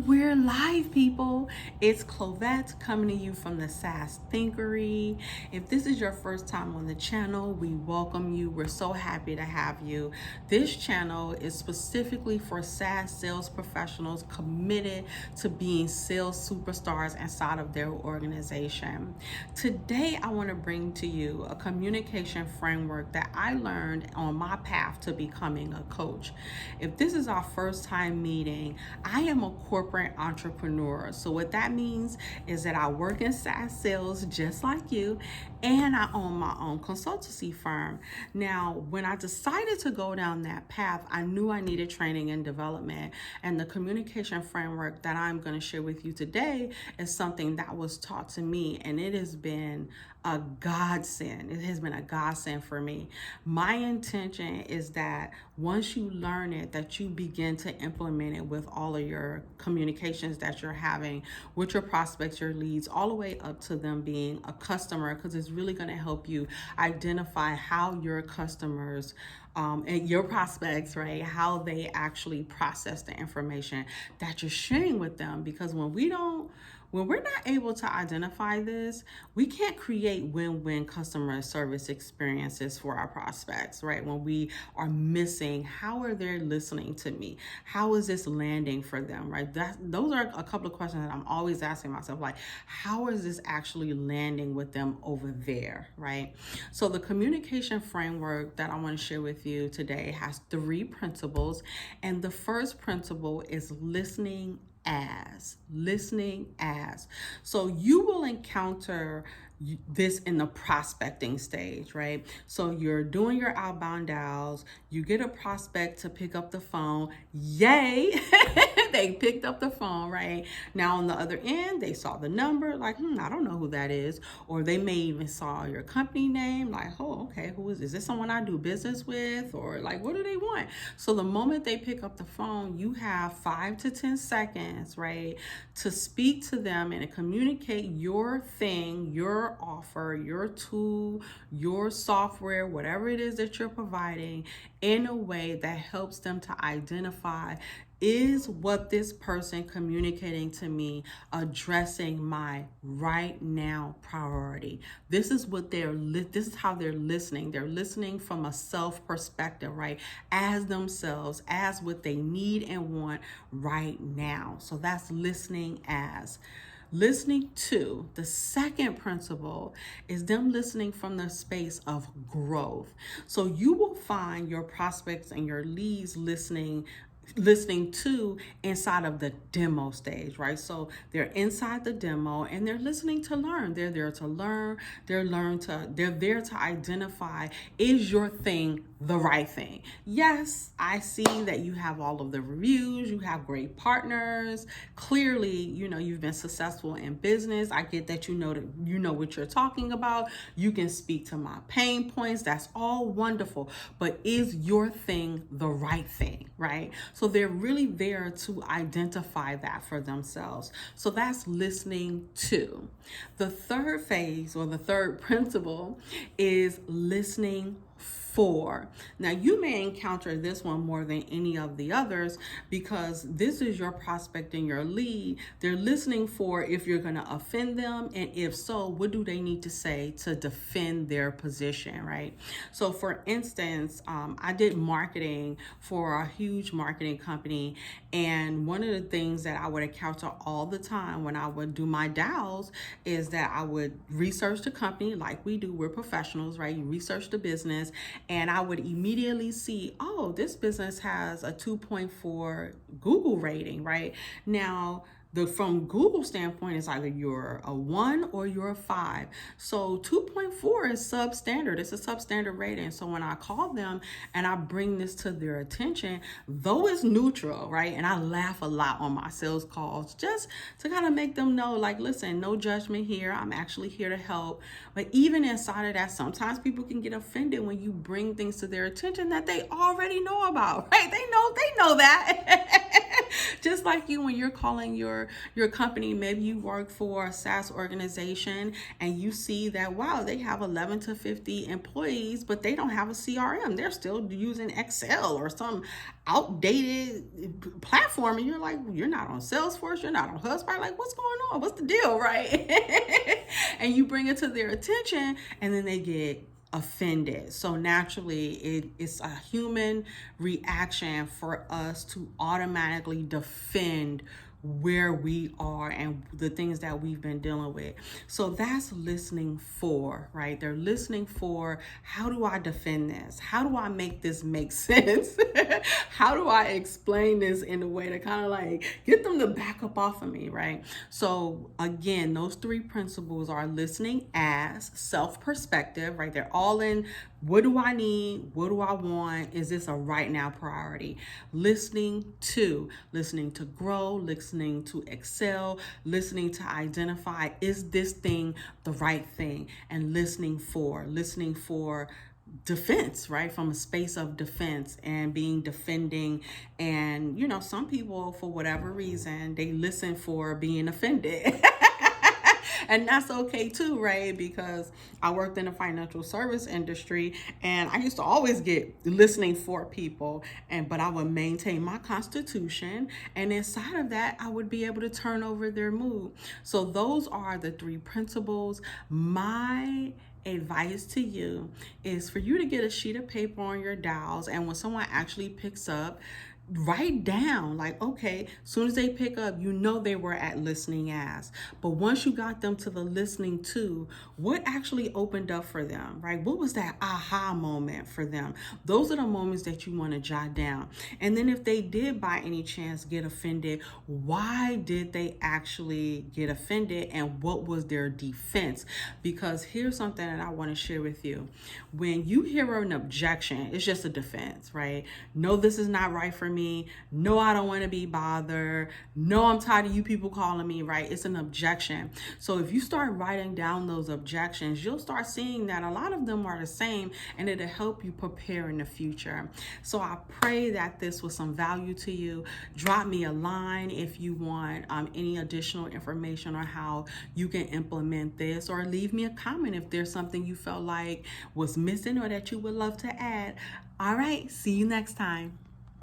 we're live, people. It's Clovette coming to you from the SaaS Thinkery. If this is your first time on the channel, we welcome you. We're so happy to have you. This channel is specifically for SaaS sales professionals committed to being sales superstars inside of their organization. Today, I want to bring to you a communication framework that I learned on my path to becoming a coach. If this is our first time meeting, I am a corporate entrepreneur. So what that means is that I work in SaaS sales just like you, and I own my own consultancy firm. Now, when I decided to go down that path, I knew I needed training and development, and the communication framework that I'm going to share with you today is something that was taught to me, and it has been a godsend. It has been a godsend for me. My intention is that once you learn it, that you begin to implement it with all of your communications that you're having with your prospects, your leads, all the way up to them being a customer, because it's really going to help you identify how your customers and your prospects, right, how they actually process the information that you're sharing with them. Because when we're not able to identify this, we can't create win-win customer service experiences for our prospects, right? When we are missing, how are they listening to me? How is this landing for them, right? Those are a couple of questions that I'm always asking myself, like, how is this actually landing with them over there, right? So the communication framework that I want to share with you today has 3 principles. And the first principle is listening as. So you will encounter this in the prospecting stage, right? So you're doing your outbound dials, you get a prospect to pick up the phone. Yay! They picked up the phone, right? Now on the other end, they saw the number, like, I don't know who that is. Or they may even saw your company name, like, oh, okay, who is this? Someone I do business with? Or like, what do they want? So the moment they pick up the phone, you have 5 to 10 seconds, right, to speak to them and to communicate your thing, your offer, your tool, your software, whatever it is that you're providing, in a way that helps them to identify, is what this person communicating to me addressing my right now priority? This is what this is how they're listening. They're listening from a self perspective, right? As themselves, as what they need and want right now. So that's listening as. Listening to, the second principle is them listening from the space of growth. So you will find your prospects and your leads listening to inside of the demo stage, right? So they're inside the demo and they're listening to learn. They're there to learn. They're there to identify, is your thing the right thing? Yes, I see that you have all of the reviews, you have great partners. Clearly, you've been successful in business. I get that you know what you're talking about. You can speak to my pain points. That's all wonderful. But is your thing the right thing, right? So they're really there to identify that for themselves. So that's listening to. The third phase, or the third principle, is listening for. Now, you may encounter this one more than any of the others, because this is your prospect and your lead. They're listening for if you're going to offend them, and if so, what do they need to say to defend their position, right? So for instance, I did marketing for a huge marketing company, and one of the things that I would encounter all the time when I would do my dials is that I would research the company like we do. We're professionals, right? You research the business, and I would immediately see, oh, this business has a 2.4 Google rating, right? Now, from Google standpoint, it's either you're a 1 or you're a 5. So 2.4 is substandard. It's a substandard rating. So when I call them and I bring this to their attention, though it's neutral, right? And I laugh a lot on my sales calls just to kind of make them know, like, listen, no judgment here. I'm actually here to help. But even inside of that, sometimes people can get offended when you bring things to their attention that they already know about, right? They know that. Just like you, when you're calling your company, maybe you work for a SaaS organization and you see that, wow, they have 11 to 50 employees, but they don't have a CRM. They're still using Excel or some outdated platform. And you're like, you're not on Salesforce, you're not on HubSpot. Like, what's going on? What's the deal, right? And you bring it to their attention, and then they get offended. So naturally, it's a human reaction for us to automatically defend where we are and the things that we've been dealing with. So that's listening for, right? They're listening for, how do I defend this? How do I make this make sense? How do I explain this in a way to kind of like get them to back up off of me, right? So again, those three principles are listening as, self-perspective, right? They're all in, what do I need? What do I want? Is this a right now priority? Listening to grow, listening to excel, listening to identify, is this thing the right thing? And listening for defense, right? From a space of defense and being defending. And, some people, for whatever reason, they listen for being offended. And that's okay too, right? Because I worked in the financial service industry and I used to always get listening for people, but I would maintain my constitution, and inside of that I would be able to turn over their mood. So those are the three principles. My advice to you is for you to get a sheet of paper on your dials, and when someone actually picks up, write down, like, okay, as soon as they pick up, they were at listening as. But once you got them to the listening to, what actually opened up for them, right? What was that aha moment for them? Those are the moments that you want to jot down. And then if they did by any chance get offended, why did they actually get offended, and what was their defense? Because here's something that I want to share with you. When you hear an objection, it's just a defense, right? No, this is not right for me. No, I don't want to be bothered. No, I'm tired of you people calling me, right? It's an objection. So if you start writing down those objections, you'll start seeing that a lot of them are the same, and it'll help you prepare in the future. So I pray that this was some value to you. Drop me a line if you want any additional information on how you can implement this, or leave me a comment if there's something you felt like was missing or that you would love to add. All right, see you next time.